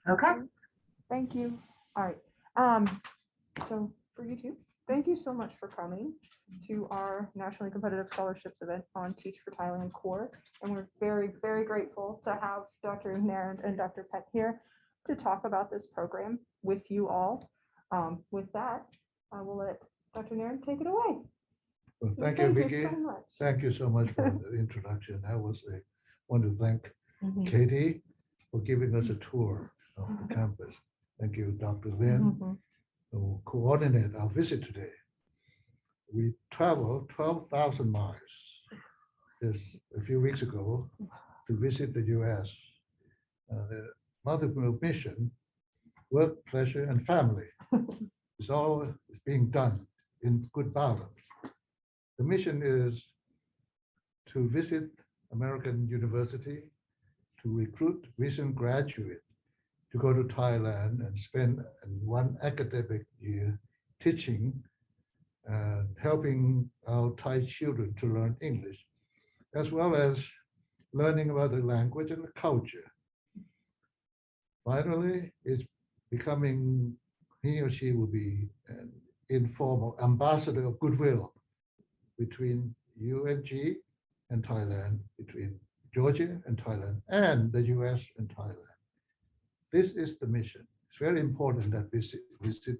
Okay. Thank you. All right. So for you two, thank you so much for coming to our nationally competitive scholarships event on Teach for Thailand Core. And we're very, very grateful to have Dr. Nairn and Dr. Peck here to talk about this program with you all. With that, I will let Dr. Nairn take it away. Well, thank you, Vicky. so much. Thank you so much for the introduction. I want to thank Mhm. Katie for giving us a tour of the campus. Thank you, Dr. Lin, Mhm. who coordinated our visit today. We traveled 12,000 miles just a few weeks ago to visit the US. The multiple mission, work, pleasure, and family is all being done in good balance. The mission is to visit American University, to recruit recent graduates to go to Thailand and spend one academic year teaching and helping our Thai children to learn English, as well as learning about the language and the culture. Finally, it's becoming, he or she will be an informal ambassador of goodwill between UNG and Thailand, between Georgia and Thailand, and the US and Thailand. This is the mission. It's very important that we visit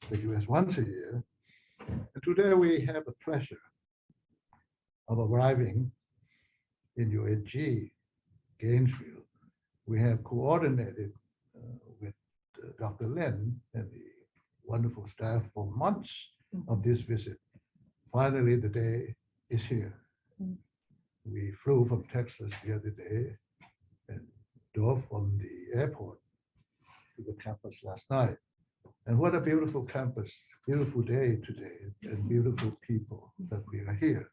the US once a year. And today we have the pleasure of arriving in UNG, Gainesville. We have coordinated with Dr. Lin and the wonderful staff for months of this visit. Finally, the day is here. We flew from Texas the other day and drove from the airport to the campus last night. And what a beautiful campus, beautiful day today, and beautiful people that we are here.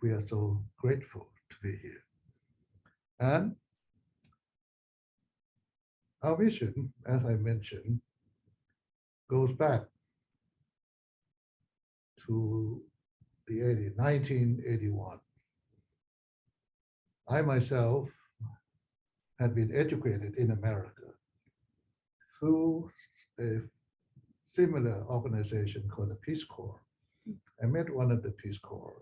We are so grateful to be here. And our mission, as I mentioned, goes back to the 1981. I myself had been educated in America through a similar organization called the Peace Corps. I met one of the Peace Corps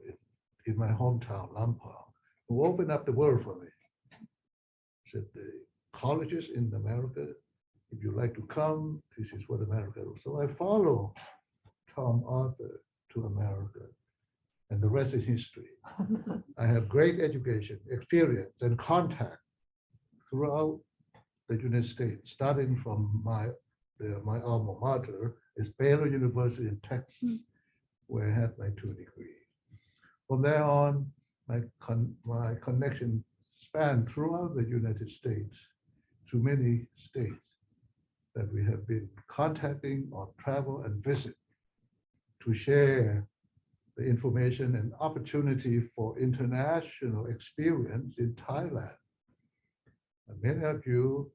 in my hometown, Lampang, who opened up the world for me. Said the colleges in America, if you like to come, this is what America is. So I follow Tom Arthur to America, and the rest is history. I have great education, experience, and contact throughout the United States, starting from my alma mater is Baylor University in Texas, where I had my 2 degrees. From there on, my connection spanned throughout the United States to many states that we have been contacting on travel and visit to share the information and opportunity for international experience in Thailand. And many of you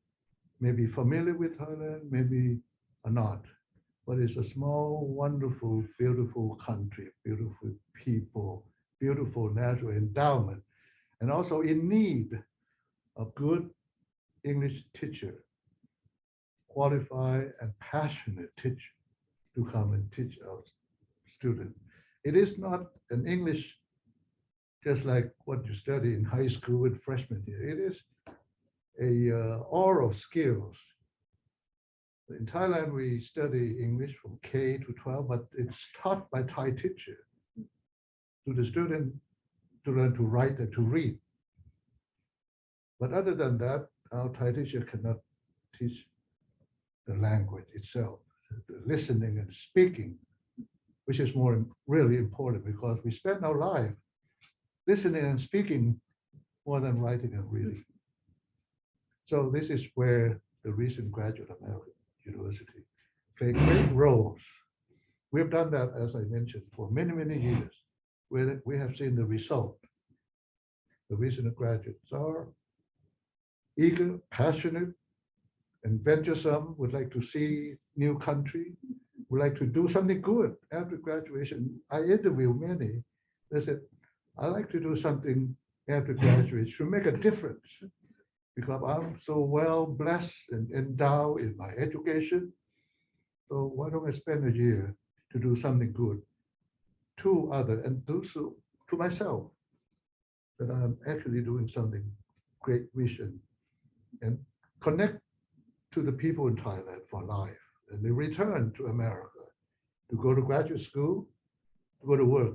may be familiar with Thailand, maybe are not, but it's a small, wonderful, beautiful country, beautiful people, beautiful natural endowment, and also in need of good English teacher, qualified and passionate teacher to come and teach our students. It is not an English just like what you study in high school with freshmen here. It is a oral skills. In Thailand, we study English from K to 12, but it's taught by Thai teacher to the student to learn to write and to read. But other than that, our Thai teacher cannot teach the language itself, the listening and speaking, which is really important because we spend our life listening and speaking more than writing and reading. So this is where the recent graduate of American University play great roles. We've done that, as I mentioned, for many, many years, where we have seen the result. The recent graduates are eager, passionate, and venturesome, would like to see new country, would like to do something good after graduation. I interviewed many. They said, I like to do something after graduation to make a difference because I'm so well blessed and endowed in my education. So why don't I spend a year to do something good to others and do so to myself, that I'm actually doing something great vision and connect to the people in Thailand for life. And they return to America to go to graduate school, to go to work.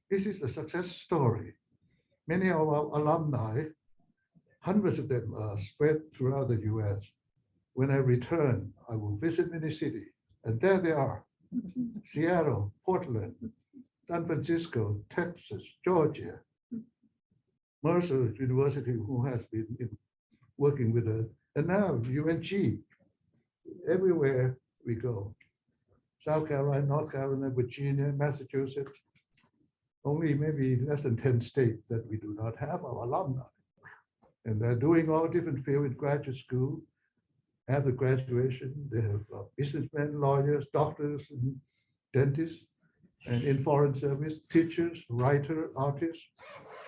This is a success story. Many of our alumni, hundreds of them are spread throughout the US. When I return, I will visit many cities, and there they are. Seattle, Portland, San Francisco, Texas, Georgia, Mercer University, who has been working with us, and now UNG, everywhere we go. South Carolina, North Carolina, Virginia, Massachusetts, only maybe less than 10 states that we do not have our alumni. And they're doing all different fields in graduate school. After graduation, they have businessmen, lawyers, doctors, and dentists, and in foreign service, teachers, writers, artists,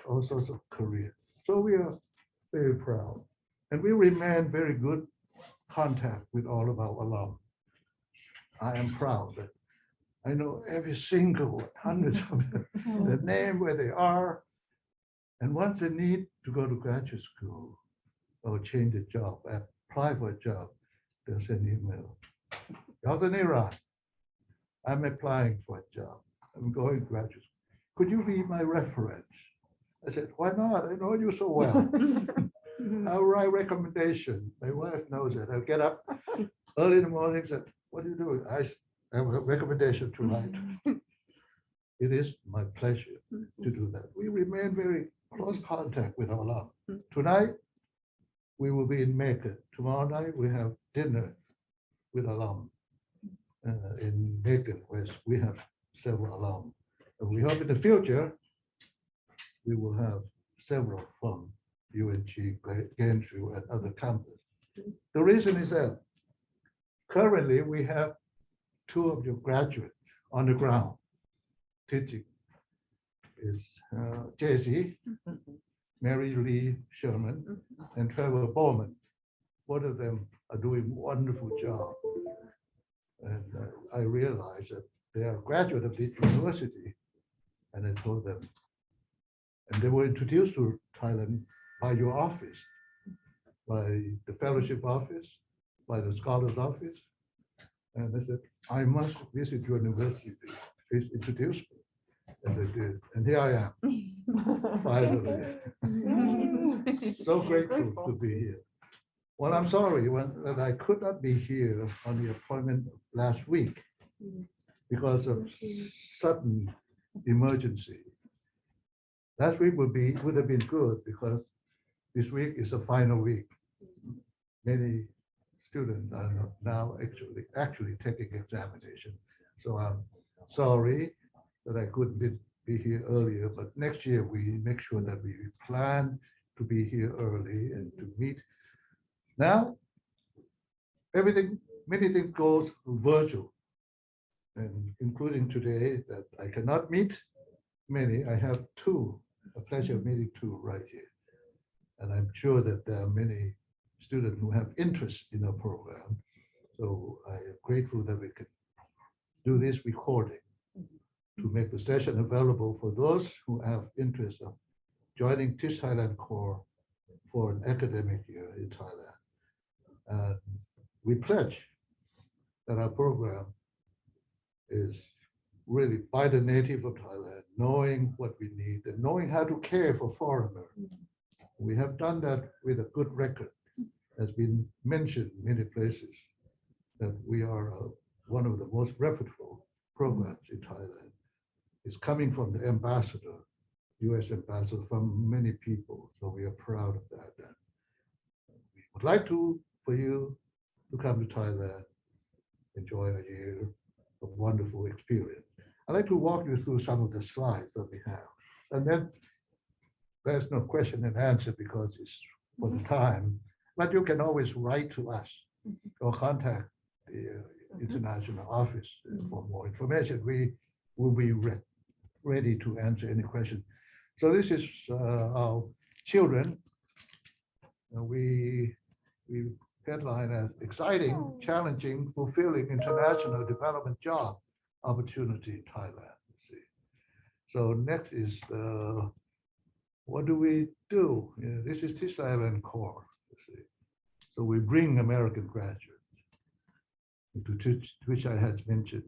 all sorts of careers. So we are very proud. And we remain very good contact with all of our alum. I am proud that I know every single one, hundreds of them, the name, where they are. And once they need to go to graduate school or change a job, apply for a job, they'll send email. Dr. Nira, I'm applying for a job. I'm going to graduate school. Could you be my reference? I said, why not? I know you so well. I'll write recommendation. My wife knows it. I'll get up early in the morning and say, what are you doing? I have a recommendation to write. It is my pleasure to do that. We remain very close contact with our alum. Tonight, we will be in Macon. Tomorrow night, we have dinner with alum in Macon, where we have several alum. And we hope in the future, we will have several from UNG, Gainesville, and other campuses. The reason is that currently we have two of your graduates on the ground teaching. It's JC, Mary Lee Sherman, and Trevor Bowman. Both of them are doing a wonderful job. And I realized that they are graduate of the university. And I told them, and they were introduced to Thailand by your office, by the fellowship office, by the scholars office. And they said, I must visit your university. Please introduce me. And they did. And here I am, finally. So grateful to be here. Well, I'm sorry that I could not be here on the appointment last week because of sudden emergency. Last week would have been good because this week is a final week. Many students are now actually taking examination. So I'm sorry that I couldn't be here earlier, but next year we make sure that we plan to be here early and to meet. Now, many things goes virtual, and including today that I cannot meet many. I have two, a pleasure of meeting two right here. And I'm sure that there are many students who have interest in our program. So I am grateful that we can do this recording to make the session available for those who have interest of joining Teach Thailand Core for an academic year in Thailand. And we pledge that our program is really by the native of Thailand, knowing what we need and knowing how to care for foreigners. We have done that with a good record. Has been mentioned in many places that we are one of the most reputable programs in Thailand. It's coming from the ambassador, US ambassador, from many people. So we are proud of that. And we would like for you to come to Thailand, enjoy a year of wonderful experience. I'd like to walk you through some of the slides that we have. And then there's no question and answer because it's for the time, but you can always write to us or contact the international office for more information. We will be ready to answer any question. So this is our children. we headline as exciting, challenging, fulfilling international development job opportunity in Thailand. Let's see. So next is what do we do? This is Teach Thailand core. Let's see. So we bring American graduates into which I had mentioned.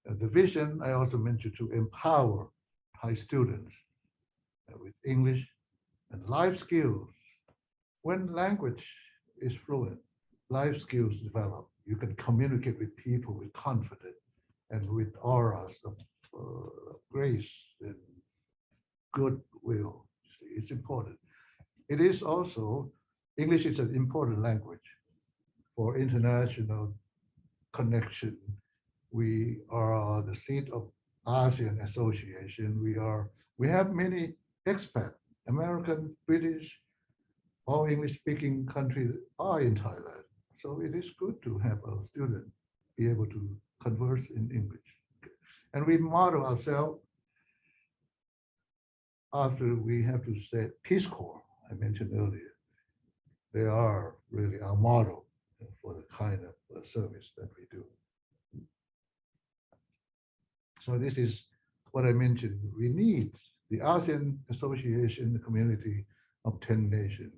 The vision I also mentioned to empower Thai students with English and life skills. When language is fluent, life skills develop. You can communicate with people with confidence and with auras of grace and goodwill. It's important. It is also, English is an important language for international connection. We are the seat of ASEAN Association. We have many expats, American, British, all English-speaking countries are in Thailand. So it is good to have a student be able to converse in English. And we model ourselves after we have to say Peace Corps, I mentioned earlier. They are really our model for the kind of service that we do. So this is what I mentioned. We need the ASEAN Association, the community of 10 nations.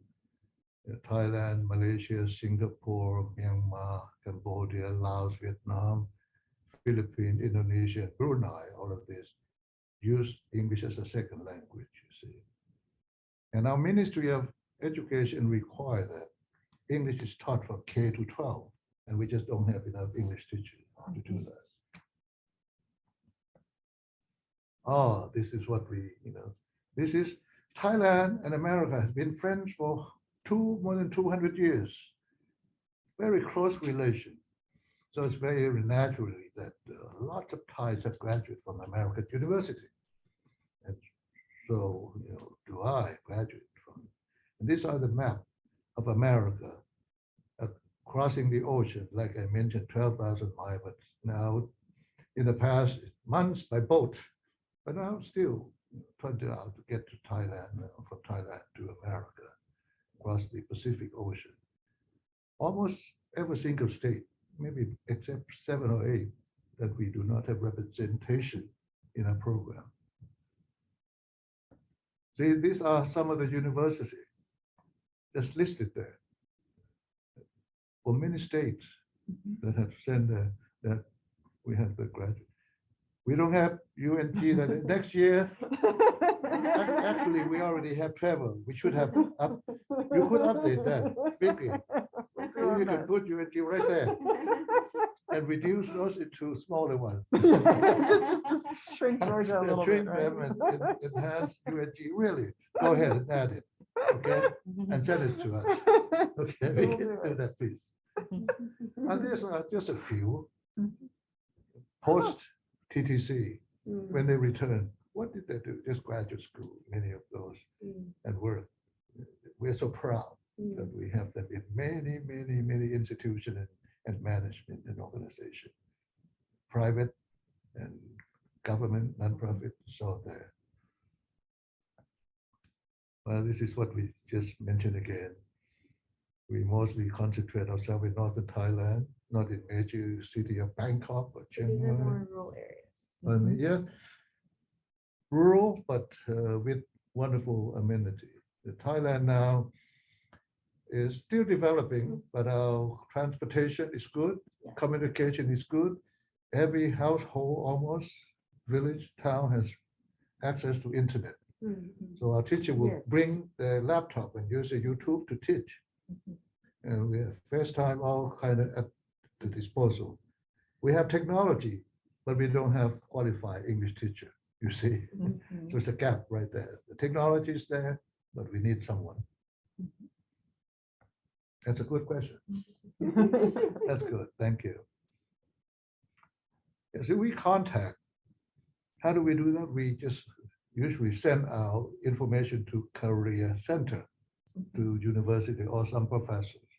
Thailand, Malaysia, Singapore, Myanmar, Cambodia, Laos, Vietnam, Philippines, Indonesia, Brunei, all of this use English as a second language, you see. And our Ministry of Education require that English is taught from K to 12, and we just don't have enough English teachers to do that. Oh, this is what this is Thailand and America has been friends for more than 200 years. Very close relation. So it's very naturally that lots of Thais have graduated from American University. And so, do I graduate from. And these are the map of America crossing the ocean, like I mentioned, 12,000 miles, but now in the past months by boat, but now still turned out to get to Thailand, from Thailand to America, across the Pacific Ocean. Almost every single state, maybe except 7 or 8, that we do not have representation in our program. See, these are some of the universities just listed there. For many states that have sent that we have the graduate. We don't have UNG that next year. Actually, we already have travel. We should have you could update that quickly. You can put UNG right there and reduce those into smaller ones. just shrink Georgia a little Shrink bit, right? them and enhance UNG. Really, go ahead and add it, okay, and send it to us. Okay, we We'll can do do it. that, please. And these are just a few post TTC when they return. What did they do? Just graduate school, many of those, and we're so proud that we have them in many, many, many institutions and management and organization, private and government, nonprofit, so there. Well, this is what we just mentioned again. We mostly concentrate ourselves in northern Thailand, not in major city of Bangkok or Chiang These are Mai. more rural areas. Yeah, rural, but with wonderful amenity. Thailand now is still developing, but our transportation is good, Yes. communication is good. Every household, almost village, town has access to internet. So our teacher will Yes. bring their laptop and use a YouTube to teach. And we have FaceTime all kind of at the disposal. We have technology, but we don't have qualified English teacher, you see. So it's a gap right there. The technology is there, but we need someone. That's a good question. That's good. Thank you. Yeah, so we contact. How do we do that? We just usually send our information to career center, to university or some professors.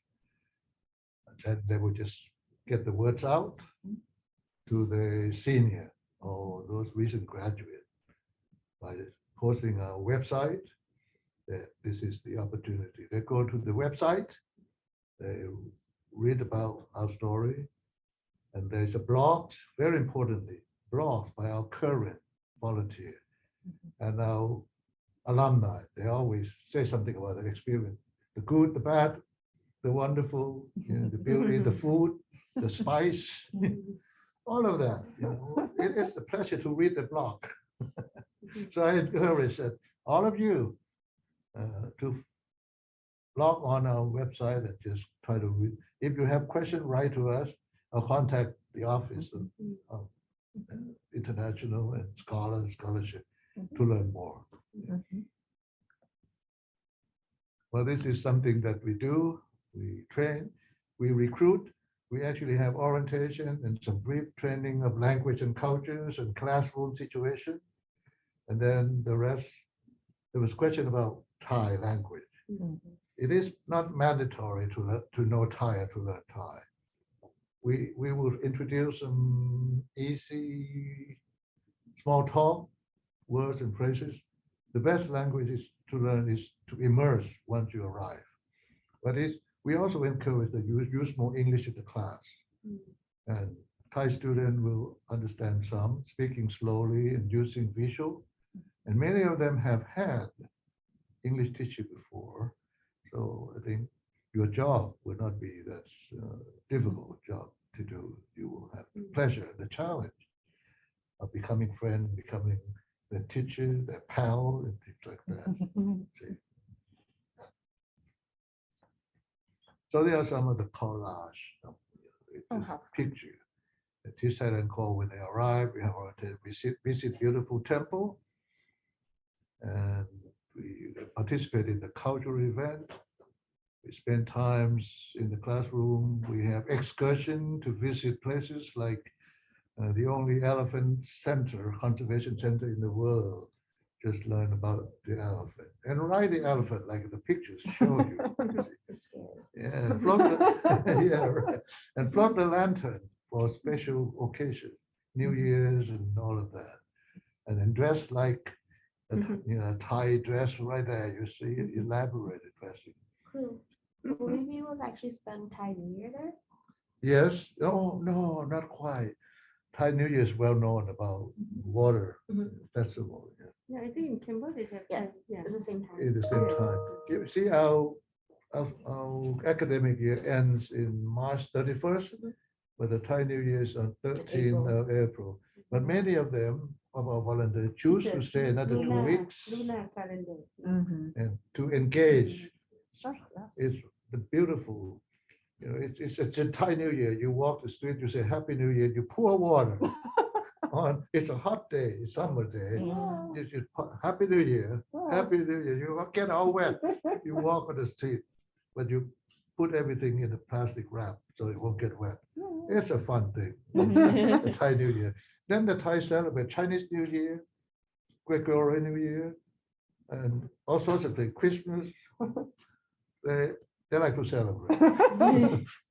And then they will just get the words out to the senior or those recent graduates by posting our website this is the opportunity. They go to the website, they read about our story, and there's a blog, very importantly, blog by our current volunteer and our alumni. They always say something about their experience, the good, the bad, the wonderful, the beauty, the food, the spice, all of that. It is a pleasure to read the blog. So I encourage that all of you to log on our website and just try to read. If you have questions, write to us or contact the Office of International and Scholarship to learn more. Well, this is something that we do. We train, we recruit. We actually have orientation and some brief training of language and cultures and classroom situation. And then the rest, there was a question about Thai language. It is not mandatory to know Thai or to learn Thai. We will introduce some easy small talk words and phrases. The best language is to learn is to immerse once you arrive. But we also encourage that you use more English in the class. And Thai student will understand some, speaking slowly and using visual. And many of them have had English teacher before. So I think your job will not be that difficult job to do. You will have the pleasure, the challenge of becoming friend, becoming the teacher, the pal, and things like that. So there are some of the collage. It's just a picture. The Teach Thailand call when they arrive. We have our visit beautiful temple, and we participate in the cultural event. We spend times in the classroom. We have excursion to visit places like the only elephant center, conservation center in the world. Just learn about the elephant and ride the elephant like the pictures show you. Yeah, and float the, yeah, right. And float the lantern for special occasion, New Year's and all of that. And then dress like Thai dress right there. You see elaborated dressing. Cool. We will actually spend Thai New Year there. Yes. Oh no, not quite. Thai New Year is well known about water festival. Yeah, I think in Cambodia they have Yes, yeah. at the same time. At the same time, you see our academic year ends in March 31st, but the Thai New Year is on 13th of April. But many of them, of our volunteers, choose to stay another 2 weeks Lunar calendar. and to engage. Yes. It's the beautiful, it's a Thai New Year. You walk the street, you say Happy New Year, you pour water on. It's a hot day, it's summer day. You just Happy New Year, Happy New Year. You get all wet. You walk on the street, but you put everything in a plastic wrap so it won't get wet. It's a fun thing. The Thai New Year. Then the Thai celebrate Chinese New Year, Gregorian New Year, and all sorts of things. Christmas. They like to celebrate.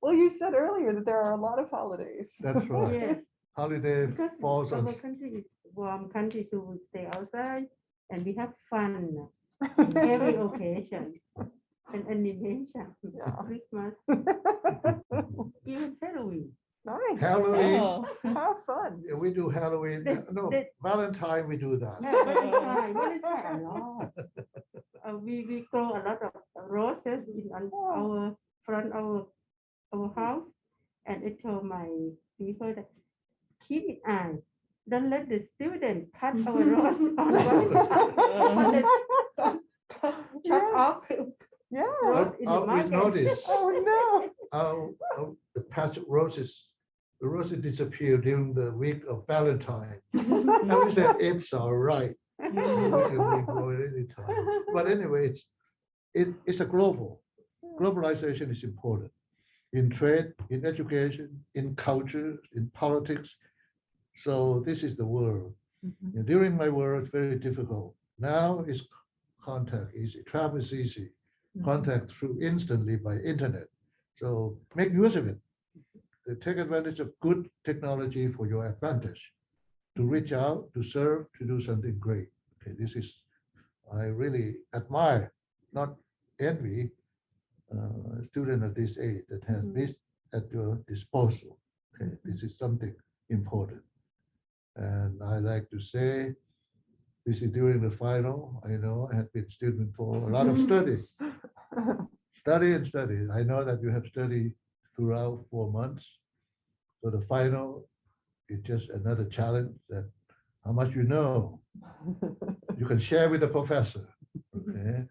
Well, you said earlier that there are a lot of holidays. That's right. Yes, Holiday because falls on. our country is warm country, so we stay outside and we have fun every occasion. And animation, Christmas, even Halloween. Nice. Halloween. Have fun. Yeah, we do Halloween. No, Valentine, we do that. Valentine a lot. We grow a lot of roses in our front our house, and I told my people that keep it eye. Don't let the student cut our rose on Valentine. Chop off Yeah. rose in the We market. notice Oh no. the patch of roses, the roses disappear during the week of Valentine. And we said, it's all right. We can regrow it anytime. But anyway, it's a globalization is important in trade, in education, in culture, in politics. So this is the world. During my work, it's very difficult. Now is contact easy, travel is easy, contact through instantly by internet. So make use of it. Take advantage of good technology for your advantage to reach out, to serve, to do something great. Okay, I really admire not envy a student at this age that has this at your disposal. Okay, this is something important. And I like to say, this is during the final. I know I have been student for a lot of study. Study and study. I know that you have studied throughout 4 months. So the final is just another challenge that how much you know, you can share with the professor. Okay,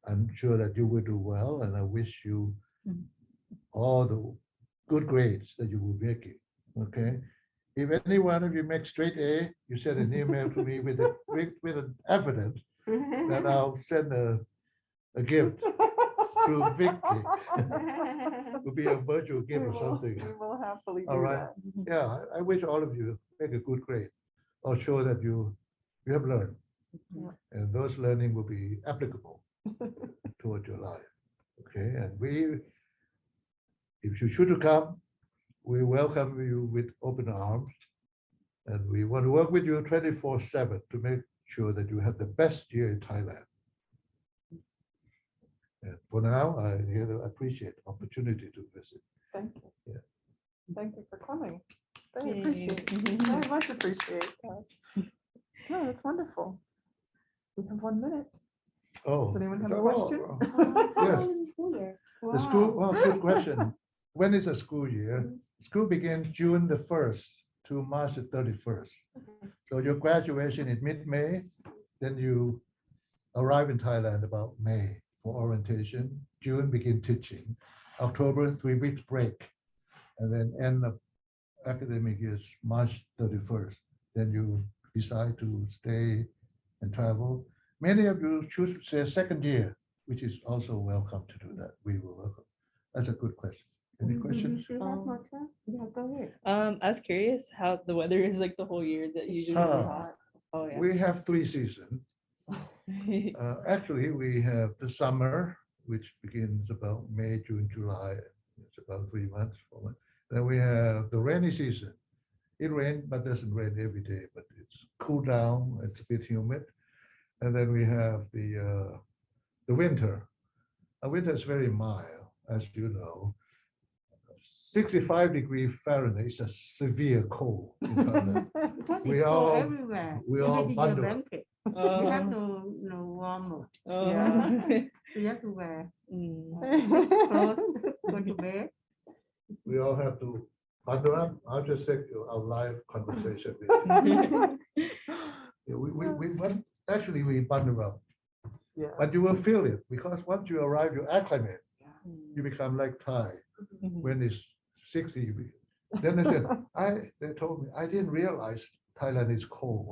I'm sure that you will do well, and I wish you all the good grades that you will make it. Okay, if any one of you make straight A, you send an email to me with an evidence that I'll send a gift to Vicky. Will be a virtual gift or something. We will happily do All right. that. Yeah, I wish all of you make a good grade or show that you have learned. Yeah. And those learning will be applicable toward your life. Okay, and if you should to come, we welcome you with open arms. And we want to work with you 24/7 to make sure that you have the best year in Thailand. And for now, I really appreciate opportunity to visit. Thank you. Yeah. Thank you for coming. Very Yay. appreciate, very much appreciate that. No, that's wonderful. We have 1 minute. Oh. Does anyone have a so, question? How Yes. long is the school year? The school, well, good question. When is the school year? School begins June the 1st to March the 31st. So your graduation is mid-May, then you arrive in Thailand about May for orientation. June begin teaching. October, 3 weeks break. And then end of academic year is March 31st. Then you decide to stay and travel. Many of you choose to say second year, which is also welcome to do that. We will welcome. That's a good question. Any You questions? still have more time? Yeah, go ahead. I was curious how the weather is like the whole year. Is it usually really Ah. hot? Oh yeah. We have 3 seasons. Actually, we have the summer, which begins about May, June, July. It's about 3 months, 4 months. Then we have the rainy season. It rains, but doesn't rain every day, but it's cool down. It's a bit humid. And then we have the winter. Winter is very mild, as you know. 65 degrees Fahrenheit is a severe cold. in Thailand. Because We it's cold all- everywhere. we You all need your bundle up. blanket. You have Oh, to warmer. oh. You have to wear Mm. clothes, go to bed. We all have to bundle up. I'll just take our live conversation with you. Yeah, actually, we bundle up, Yeah. but you will feel it because once you arrive, you acclimate. You become like Thai. Mhm. When it's 60, then they said, they told me, I didn't realize Thailand is cold.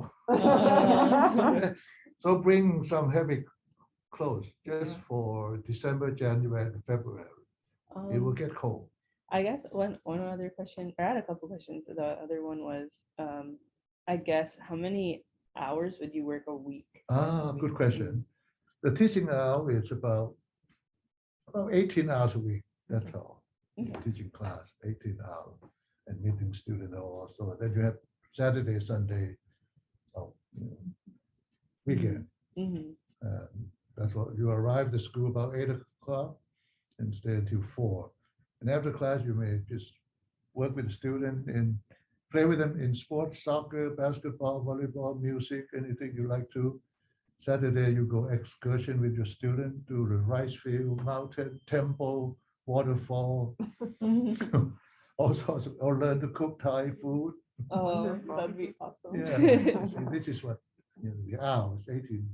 So bring some heavy clothes just for December, January, and February. It will Um, get cold. I guess one other question, or I had a couple questions. The other one was, I guess, how many hours would you work a week? Good question. The teaching hour is about 18 hours a week. That's all. Okay. Teaching class, 18 hours, and meeting student also. Then you have Saturday, Sunday, weekend. Mhm. That's what you arrive at school about 8 o'clock and stay until 4. And after class, you may just work with the student and play with them in sports, soccer, basketball, volleyball, music, anything you like to. Saturday, you go excursion with your student to the rice field, mountain, temple, waterfall, all sorts of, or learn to cook Thai food. Oh, Wonderful. that'd be awesome. Yeah, this is what, the hours, 18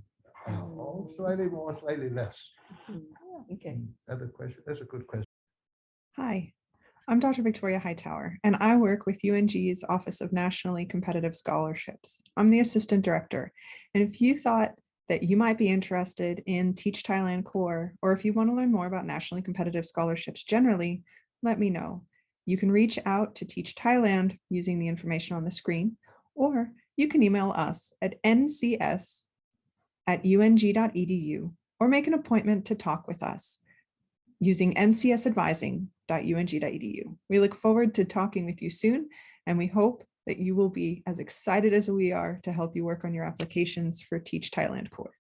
hours, slightly more, slightly less. Okay. Other question, that's a good question. Hi, I'm Dr. Victoria Hightower, and I work with UNG's Office of Nationally Competitive Scholarships. I'm the Assistant Director, and if you thought that you might be interested in Teach Thailand Core, or if you want to learn more about nationally competitive scholarships generally, let me know. You can reach out to Teach Thailand using the information on the screen, or you can email us at ncs@ung.edu or make an appointment to talk with us using ncsadvising.ung.edu. We look forward to talking with you soon, and we hope that you will be as excited as we are to help you work on your applications for Teach Thailand Core.